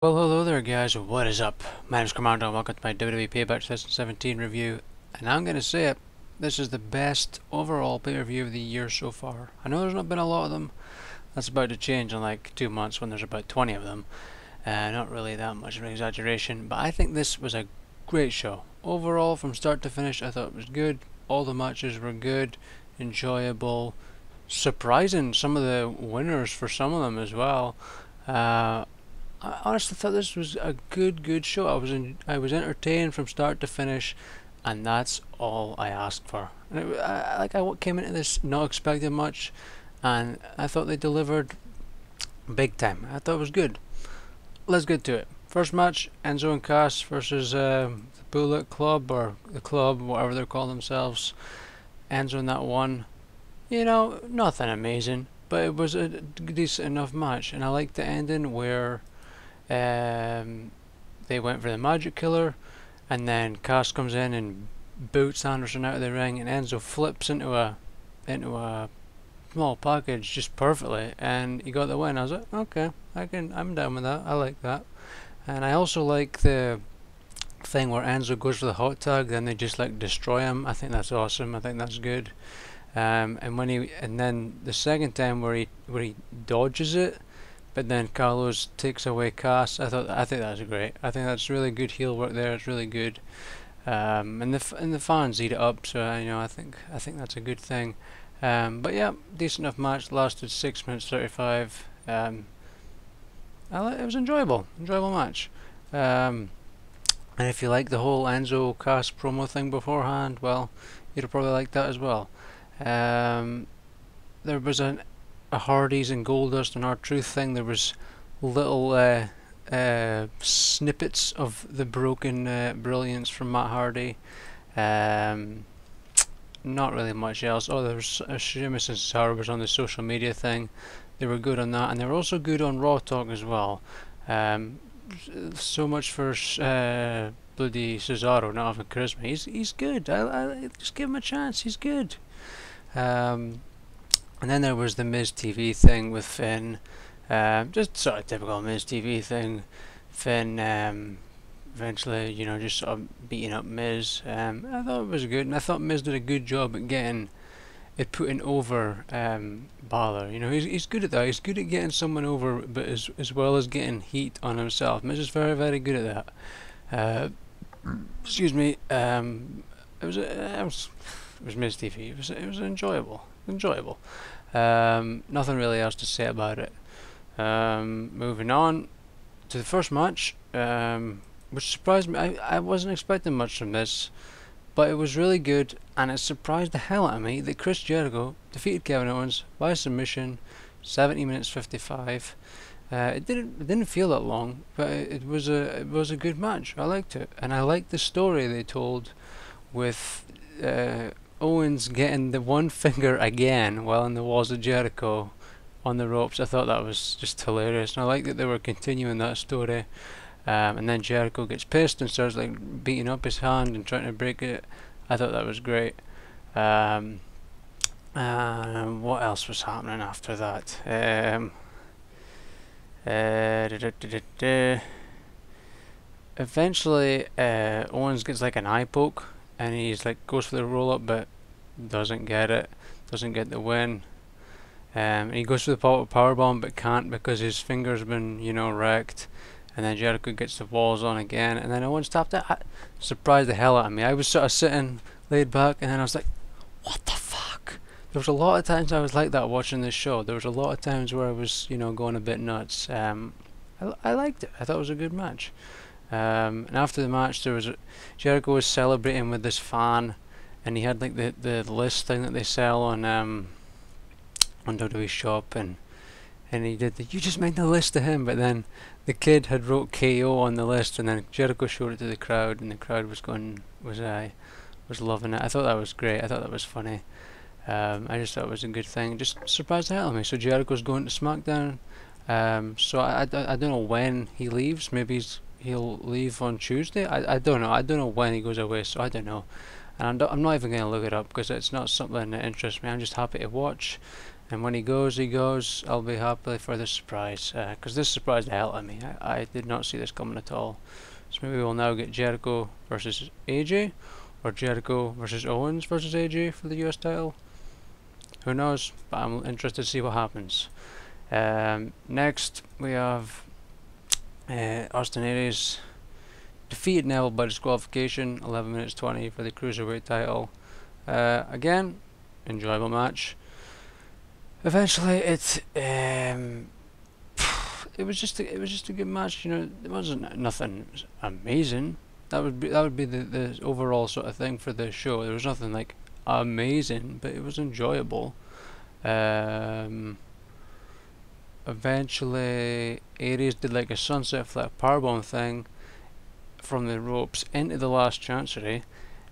Well, hello there guys, what is up? My name is Commando and welcome to my WWE Payback 2017 review. And I'm going to say it, this is the best overall pay-per-view of the year so far. I know there's not been a lot of them, that's about to change in like 2 months when there's about 20 of them. Not really that much of an exaggeration, but I think this was a great show. Overall, from start to finish, I thought it was good. All the matches were good, enjoyable, surprising, some of the winners for some of them as well. I honestly thought this was a good show. I was entertained from start to finish, and that's all I asked for. And I came into this not expecting much, and I thought they delivered big time. I thought it was good. Let's get to it. First match: Enzo and Cass versus the Bullet Club, or the Club, whatever they're calling themselves. Enzo in that one. You know, nothing amazing, but it was a decent enough match, and I liked the ending where they went for the Magic Killer, and then Cass comes in and boots Anderson out of the ring, and Enzo flips into a small package just perfectly, and he got the win. I was like, okay, I'm down with that. I like that, and I also like the thing where Enzo goes for the hot tag, then they just like destroy him. I think that's awesome. I think that's good. And then the second time where he dodges it, but then Carlos takes away Cass. I think that's great. I think that's really good heel work there. It's really good, and the fans eat it up. So I think that's a good thing. But yeah, decent enough match. Lasted 6 minutes 35. It was enjoyable match. And if you like the whole Enzo Cass promo thing beforehand, well, you'd probably like that as well. There was a Hardys and Goldust and R-Truth thing. There was little snippets of the broken brilliance from Matt Hardy. Not really much else. Oh, there was Sheamus and Cesaro was on the social media thing. They were good on that, and they were also good on Raw Talk as well. So much for bloody Cesaro not having charisma. He's good. I just give him a chance. He's good. And then there was the Miz TV thing with Finn, just sort of typical Miz TV thing. Finn eventually, just sort of beating up Miz. I thought it was good, and I thought Miz did a good job at getting it putting over Balor. He's good at that. He's good at getting someone over, but as well as getting heat on himself. Miz is very good at that. Excuse me. It was Miz TV. It was enjoyable. Nothing really else to say about it. Moving on to the first match, which surprised me. I wasn't expecting much from this, but it was really good, and it surprised the hell out of me that Chris Jericho defeated Kevin Owens by submission, 70 minutes 55. It didn't feel that long, but it was a good match. I liked it, and I liked the story they told with Owens getting the one finger again while in the walls of Jericho on the ropes. I thought that was just hilarious, and I like that they were continuing that story. And then Jericho gets pissed and starts like beating up his hand and trying to break it. I thought that was great. What else was happening after that? Eventually, Owens gets like an eye poke, and he's like goes for the roll up, but doesn't get it, doesn't get the win. And he goes for the power bomb, but can't because his finger's been wrecked. And then Jericho gets the walls on again, and then Owens tapped it. Surprised the hell out of me. I was sort of sitting laid back, and then I was like, what the fuck? There was a lot of times I was like that watching this show. There was a lot of times where I was going a bit nuts. I liked it. I thought it was a good match. And after the match, Jericho was celebrating with this fan, and he had like the list thing that they sell on WWE Shop, and he did you just made the list to him, but then the kid had wrote KO on the list, and then Jericho showed it to the crowd, and the crowd was loving it. I thought that was great. I thought that was funny. I just thought it was a good thing. Just surprised the hell out of me. So Jericho's going to SmackDown. So I don't know when he leaves. Maybe he'll leave on Tuesday. I don't know. I don't know when he goes away. So I don't know. And I'm not even going to look it up because it's not something that interests me. I'm just happy to watch. And when he goes, I'll be happy for the surprise, because this surprised the hell out of me. I did not see this coming at all. So maybe we'll now get Jericho versus AJ, or Jericho versus Owens versus AJ for the US title. Who knows, but I'm interested to see what happens. Next, we have Austin Aries defeated Neville by disqualification, 11 minutes 20 for the Cruiserweight title. Again, enjoyable match. Eventually, it was just a good match. You know, it wasn't nothing amazing. That would be the overall sort of thing for the show. There was nothing like amazing, but it was enjoyable. Eventually, Aries did like a sunset flip powerbomb thing from the ropes into the last chancery,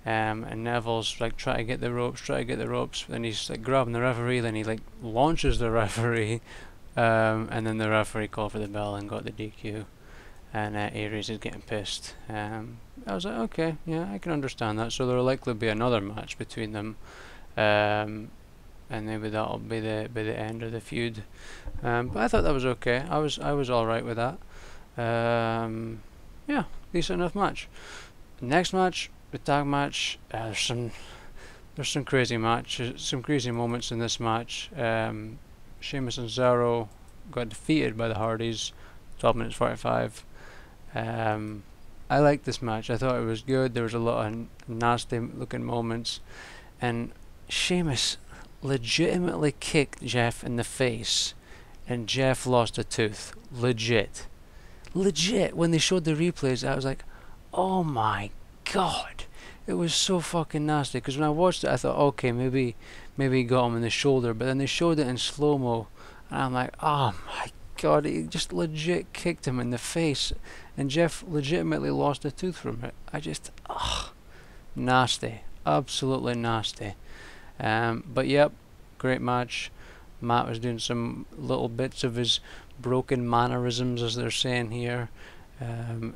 and Neville's like trying to get the ropes, then he's like grabbing the referee, then he like launches the referee, and then the referee called for the bell and got the DQ, and Aries is getting pissed. I was like, okay, yeah, I can understand that. So there'll likely be another match between them, and maybe that'll be the end of the feud. But I thought that was okay. I was all right with that. Yeah, decent enough match. Next match, the tag match. There's some crazy matches, some crazy moments in this match. Sheamus and Cesaro got defeated by the Hardys, 12 minutes 45. I liked this match. I thought it was good. There was a lot of nasty looking moments, and Sheamus legitimately kicked Jeff in the face, and Jeff lost a tooth. Legit. When they showed the replays, I was like, oh my god, it was so fucking nasty. Because when I watched it, I thought, okay, maybe he got him in the shoulder, but then they showed it in slow-mo, and I'm like, oh my god, he just legit kicked him in the face, and Jeff legitimately lost a tooth from it. I just, nasty, absolutely nasty. But yep, great match. Matt was doing some little bits of his broken mannerisms, as they're saying here.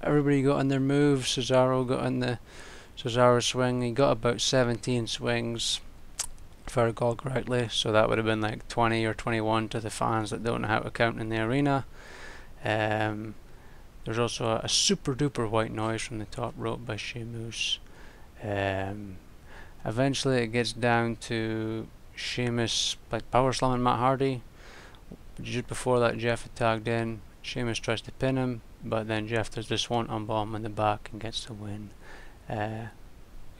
Everybody got in their moves. Cesaro got in the Cesaro swing. He got about 17 swings, if I recall correctly. So that would have been like 20 or 21 to the fans that don't know how to count in the arena. There's also a super duper white noise from the top rope by Sheamus. Eventually it gets down to Sheamus like power slamming Matt Hardy. Just before that, Jeff had tagged in. Sheamus tries to pin him, but then Jeff does the swanton bomb in the back and gets the win. Good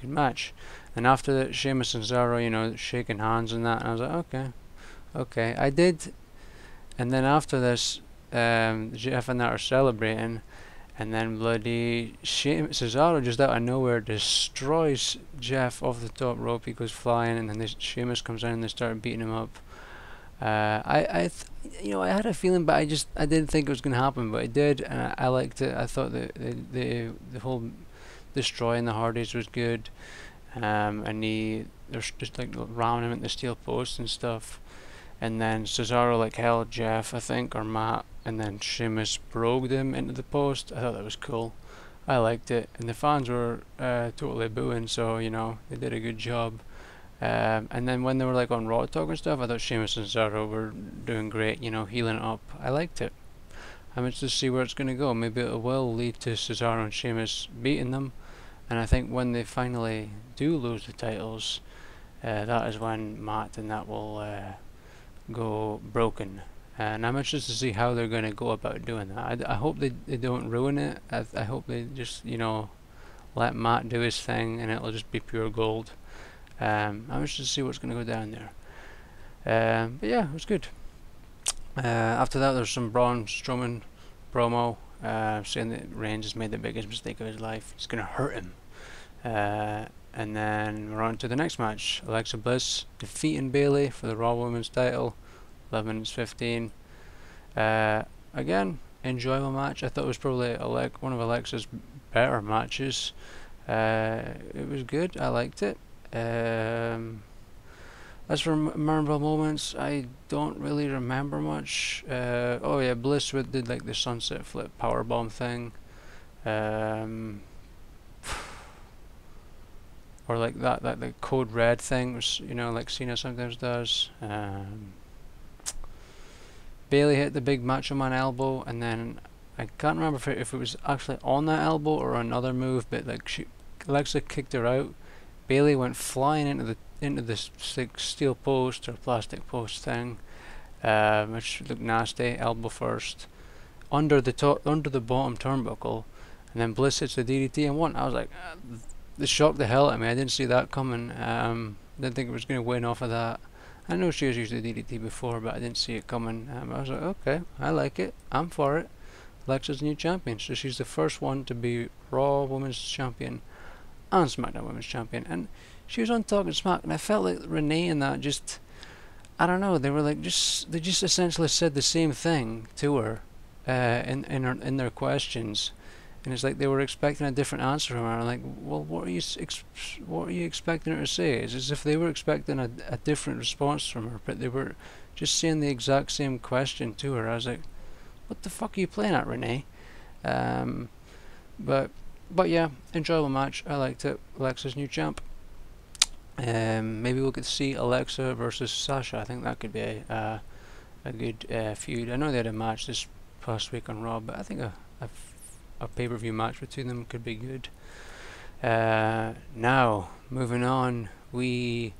match. And after that, Sheamus and Cesaro, you know, shaking hands and that, and I was like, okay, I did. And then after this, Jeff and that are celebrating, and then bloody Cesaro just out of nowhere destroys Jeff off the top rope. He goes flying, and then Sheamus comes in and they start beating him up. I had a feeling, but I didn't think it was going to happen, but it did, and I liked it. I thought the whole destroying the Hardys was good, and they're just like ramming him at the steel post and stuff, and then Cesaro like held Jeff, I think, or Matt, and then Sheamus brogued him into the post. I thought that was cool. I liked it, and the fans were totally booing, so you know they did a good job. And then when they were like on Raw Talk and stuff, I thought Sheamus and Cesaro were doing great, you know, healing it up. I liked it. I'm interested to see where it's going to go. Maybe it will lead to Cesaro and Sheamus beating them, and I think when they finally do lose the titles, that is when Matt and that will go broken. And I'm interested to see how they're going to go about doing that. I hope they don't ruin it. I hope they just, you know, let Matt do his thing and it'll just be pure gold. I'm interested to see what's going to go down there. But yeah, it was good. After that, there's some Braun Strowman promo saying that Reigns has made the biggest mistake of his life. It's going to hurt him. And then we're on to the next match. Alexa Bliss defeating Bayley for the Raw Women's title. 11 minutes 15. Again, enjoyable match. I thought it was probably one of Alexa's better matches. It was good. I liked it. As for memorable moments, I don't really remember much. Oh yeah, Bliss did like the sunset flip powerbomb thing, or like that the code red thing, which, you know, like Cena sometimes does. Bailey hit the big Macho Man elbow, and then I can't remember if it was actually on that elbow or another move, but like Alexa kicked her out. Bailey went flying into this like steel post or plastic post thing, which looked nasty. Elbow first, under the bottom turnbuckle, and then Bliss hits the DDT and won. I was like, this shocked the hell out of me. I didn't see that coming. Didn't think it was going to win off of that. I know she has used the DDT before, but I didn't see it coming. I was like, okay, I like it. I'm for it. Alexa's new champion, so she's the first one to be Raw Women's Champion and SmackDown Women's Champion. And she was on Talking Smack, and I felt like Renee and that just, I don't know, they were like they just essentially said the same thing to her in their questions, and it's like they were expecting a different answer from her. I'm like, well, what are you expecting her to say? It's as if they were expecting a different response from her, but they were just saying the exact same question to her. I was like, what the fuck are you playing at, Renee? But yeah, enjoyable match. I liked it. Alexa's new champ. Maybe we'll get to see Alexa versus Sasha. I think that could be a good feud. I know they had a match this past week on Raw, but I think a pay-per-view match between them could be good. Now, moving on, we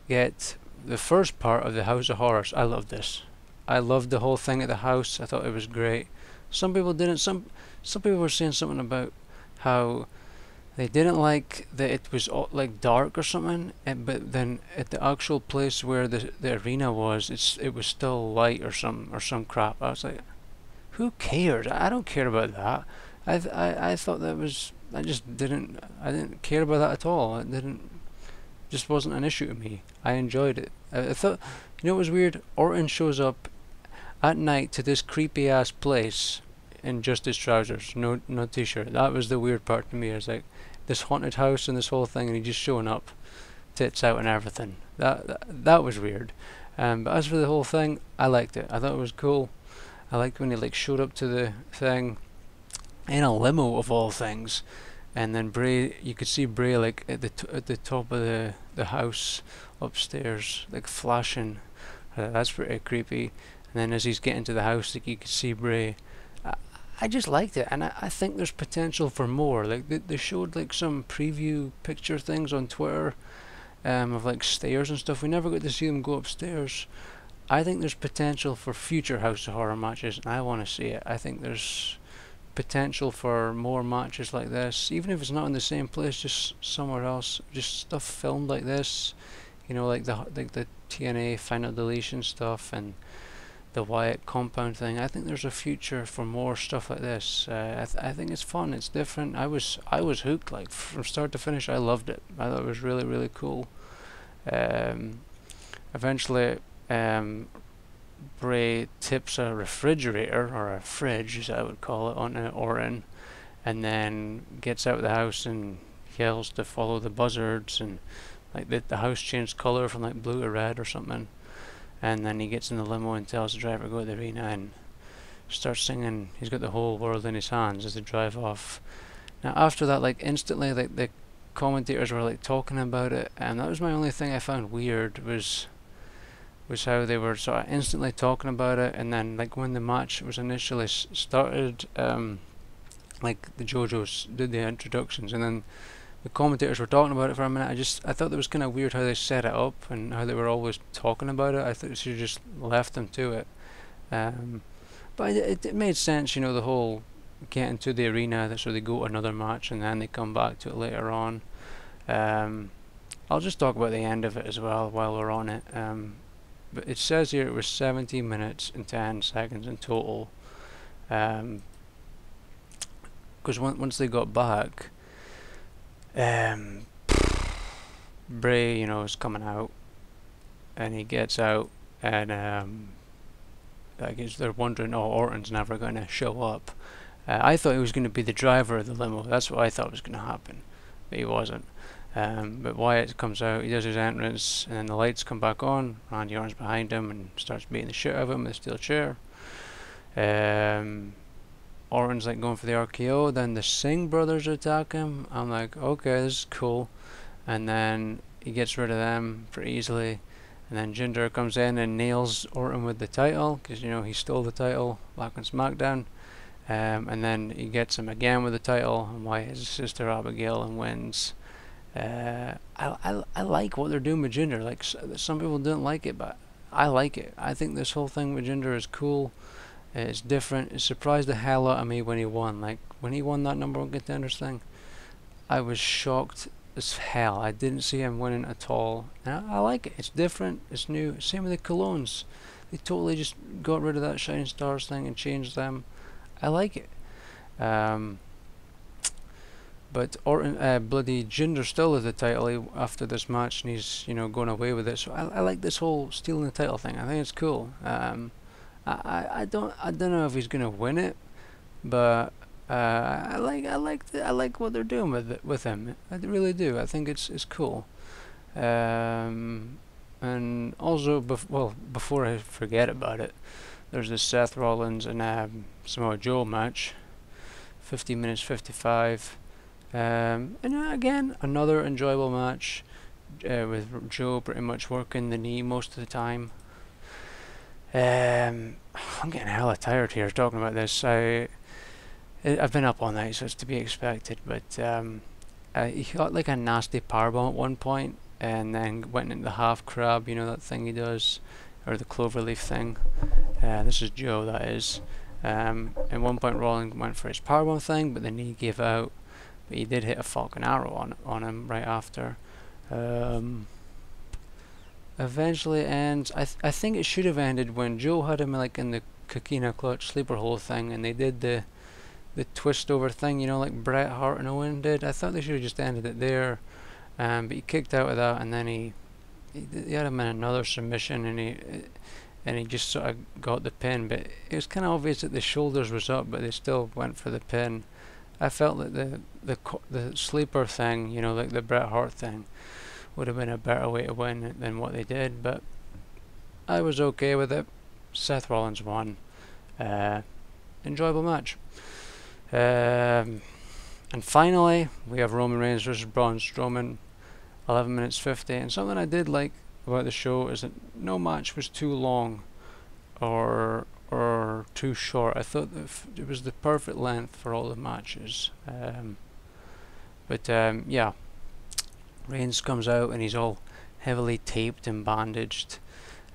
get the first part of the House of Horrors. I love this. I loved the whole thing at the house. I thought it was great. Some people didn't. Some people were saying something about how they didn't like that it was like dark or something. But then at the actual place where the arena was, it was still light or some crap. I was like, who cares? I don't care about that. I thought that was. I didn't care about that at all. It just wasn't an issue to me. I enjoyed it. I thought, you know, it was weird. Orton shows up at night to this creepy ass place in just his trousers, no t-shirt. That was the weird part to me. I was like, this haunted house and this whole thing, and he just showing up, tits out and everything. That was weird. But as for the whole thing, I liked it. I thought it was cool. I liked when he like showed up to the thing in a limo of all things, and then Bray, you could see Bray like at the top of the house upstairs, like flashing. That's pretty creepy. And then as he's getting to the house, like you could see Bray. I just liked it, and I think there's potential for more. Like they showed like some preview picture things on Twitter, of like stairs and stuff. We never got to see them go upstairs. I think there's potential for future House of Horror matches, and I want to see it. I think there's potential for more matches like this, even if it's not in the same place, just somewhere else. Just stuff filmed like this, you know, like the TNA Final Deletion stuff and the Wyatt compound thing. I think there's a future for more stuff like this. I think it's fun. It's different. I was hooked, like from start to finish. I loved it. I thought it was really, really cool. Eventually, Bray tips a refrigerator, or a fridge as I would call it, on Orton, and then gets out of the house and yells to follow the buzzards, and like the house changed colour from like blue to red or something. And then he gets in the limo and tells the driver to go to the arena and starts singing He's Got the Whole World in His Hands as they drive off. Now after that, like instantly, like the commentators were like talking about it, and that was my only thing I found weird was how they were sort of instantly talking about it. And then like when the match was initially started, like the JoJo's did the introductions, and then the commentators were talking about it for a minute. I thought that was kind of weird how they set it up and how they were always talking about it. I thought they should have just left them to it. But it made sense, you know, the whole getting to the arena, so they go to another match and then they come back to it later on. I'll just talk about the end of it as well while we're on it. But it says here it was 17 minutes and 10 seconds in total. Because once they got back, Bray, you know, is coming out, and he gets out, and I guess they're wondering, oh, Orton's never going to show up. I thought he was going to be the driver of the limo. That's what I thought was going to happen, but he wasn't. But Wyatt comes out, he does his entrance, and then the lights come back on. Randy Orton's behind him and starts beating the shit out of him with a steel chair. Orton's like going for the RKO, then the Singh brothers attack him. I'm like, okay, this is cool. And then he gets rid of them pretty easily. and then Jinder comes in and nails Orton with the title, because you know he stole the title back on SmackDown. And then he gets him again with the title, and Wyatt his sister Abigail, and wins. I like what they're doing with Jinder. Like some people didn't like it, but I like it. I think this whole thing with Jinder is cool. It's different. It surprised the hell out of me when he won. Like when he won that number one contenders thing, I was shocked as hell. I didn't see him winning at all. And I like it. It's different. It's new. Same with the Colognes. They totally just got rid of that Shining Stars thing and changed them. I like it. But Orton, bloody Jinder still has the title after this match, and he's, you know, going away with it. So I like this whole stealing the title thing. I think it's cool. I don't know if he's gonna win it, but I like what they're doing with him. I really do. I think it's cool. And also, before I forget about it, there's this Seth Rollins and Samoa Joe match, 50 minutes 55. And again, another enjoyable match with Joe pretty much working the knee most of the time. I'm getting hella tired here talking about this. I've been up all night, so it's to be expected. But he got like a nasty powerbomb at one point, and then went into the half crab. You know that thing he does, or the cloverleaf thing. This is Joe, that is. At one point, Rollins went for his powerbomb thing, but the knee gave out. But he did hit a Falcon Arrow on him right after. Eventually it ends. I think it should have ended when Joe had him like in the Coquina Clutch sleeper hold thing, and they did the twist over thing, you know, like Bret Hart and Owen did. I thought they should have just ended it there. But he kicked out of that, and then he had him in another submission, and he just sort of got the pin. But it was kind of obvious that the shoulders was up, but they still went for the pin. I felt that the sleeper thing, you know, like the Bret Hart thing, would have been a better way to win than what they did, but I was okay with it. Seth Rollins won. Enjoyable match. And finally, we have Roman Reigns versus Braun Strowman, 11 minutes 50. And something I did like about the show is that no match was too long or too short. I thought that it was the perfect length for all the matches. Yeah, Reigns comes out and he's all heavily taped and bandaged.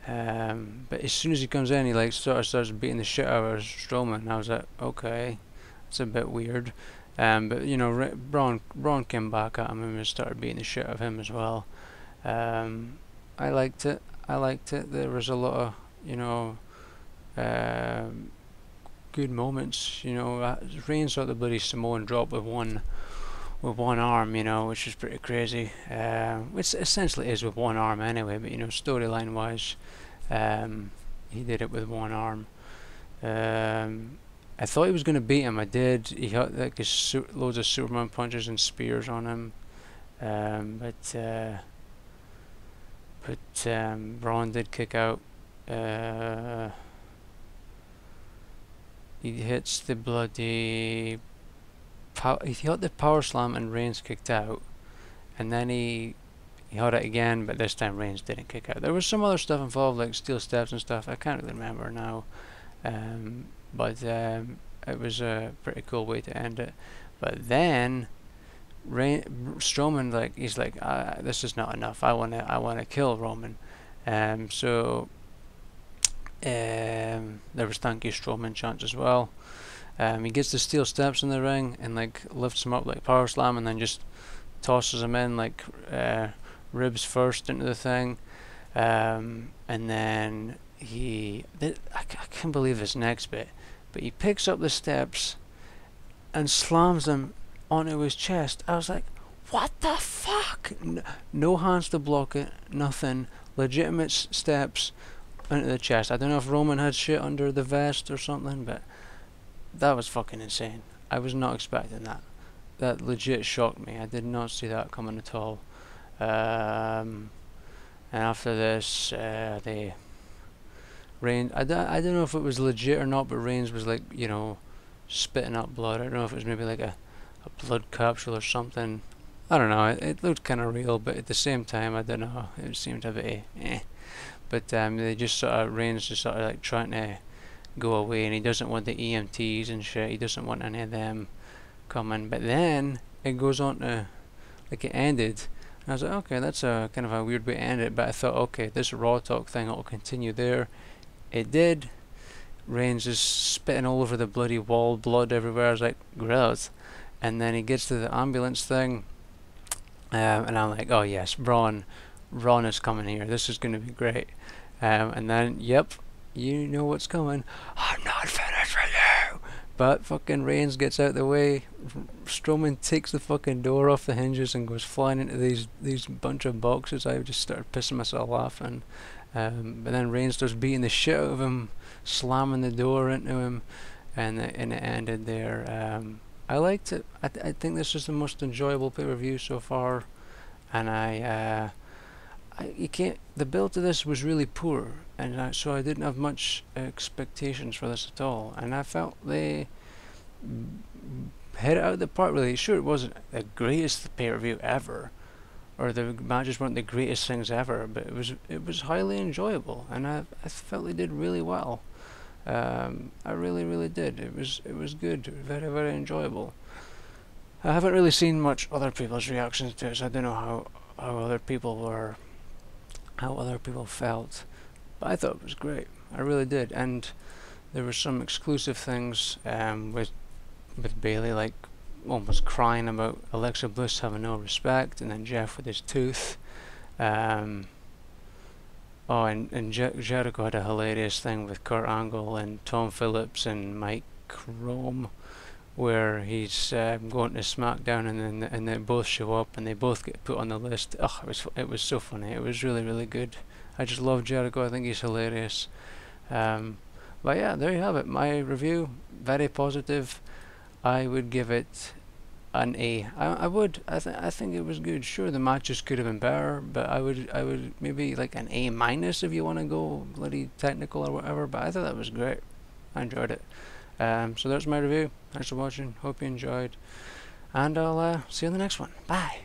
But as soon as he comes in, he like sort of starts beating the shit out of Strowman. And I was like, okay, it's a bit weird. But you know, Braun came back at him and started beating the shit out of him as well. I liked it. There was a lot of, you know, good moments. You know, Reigns got the bloody Samoan drop with one arm, you know, which is pretty crazy. Which essentially is with one arm anyway, but you know, storyline wise, he did it with one arm. I thought he was going to beat him. I did. He had like loads of Superman punches and spears on him. But Braun did kick out. He hits the bloody he hit the power slam and Reigns kicked out, and then he had it again, but this time Reigns didn't kick out. There was some other stuff involved, like steel steps and stuff. I can't really remember now, but it was a pretty cool way to end it. But then Strowman, like, he's like, this is not enough. I wanna kill Roman. So there was thank you Strowman chants as well. He gets the steel steps in the ring and like lifts him up like power slam, and then just tosses him in like ribs first into the thing. And then I can't believe this next bit, but he picks up the steps and slams them onto his chest. I was like, what the fuck? No hands to block it, nothing. Legitimate steps into the chest. I don't know if Roman had shit under the vest or something, but that was fucking insane. I was not expecting that. That legit shocked me. I did not see that coming at all. And after this, Reigns, I don't know if it was legit or not, but Reigns was like, you know, spitting up blood. I don't know if it was maybe like a blood capsule or something. I don't know. It looked kind of real, but at the same time, I don't know. It seemed a bit But they just sort of, Reigns just sort of like trying to go away, and he doesn't want the EMTs and shit. He doesn't want any of them coming. But then it goes on to, like, it ended, and I was like, okay, that's a kind of a weird way to end it. But I thought, okay, this Raw Talk thing will continue there. It did. Reigns is spitting all over the bloody wall, blood everywhere. I was like, gross. And then he gets to the ambulance thing, and I'm like, oh yes, Braun is coming here. This is going to be great. And then, yep, you know what's coming. I'm not finished with you. But fucking Reigns gets out the way. Strowman takes the fucking door off the hinges and goes flying into these bunch of boxes. I just started pissing myself laughing. But then Reigns starts beating the shit out of him, slamming the door into him, and it ended there. I liked it. I think this is the most enjoyable pay-per-view so far, and you can't. The build to this was really poor, and so I didn't have much expectations for this at all. And I felt they hit it out of the park. Really, sure, it wasn't the greatest pay-per-view ever, or the matches weren't the greatest things ever, but it was highly enjoyable, and I felt they did really well. I really did. It was good, very, very enjoyable. I haven't really seen much other people's reactions to it, so I don't know how other people felt, but I thought it was great. I really did, and there were some exclusive things with Bayley, like almost crying about Alexa Bliss having no respect, and then Jeff with his tooth. Oh, and Jericho had a hilarious thing with Kurt Angle and Tom Phillips and Mike Rome, where he's going to SmackDown, and they both show up and they both get put on the list. Oh, it was so funny. It was really good. I just love Jericho. I think he's hilarious. But yeah, there you have it. My review, very positive. I would give it an A. I think it was good. Sure, the matches could have been better, but I would maybe like an A minus if you want to go bloody technical or whatever. But I thought that was great. I enjoyed it. So there's my review. Thanks for watching. Hope you enjoyed, and I'll see you in the next one. Bye.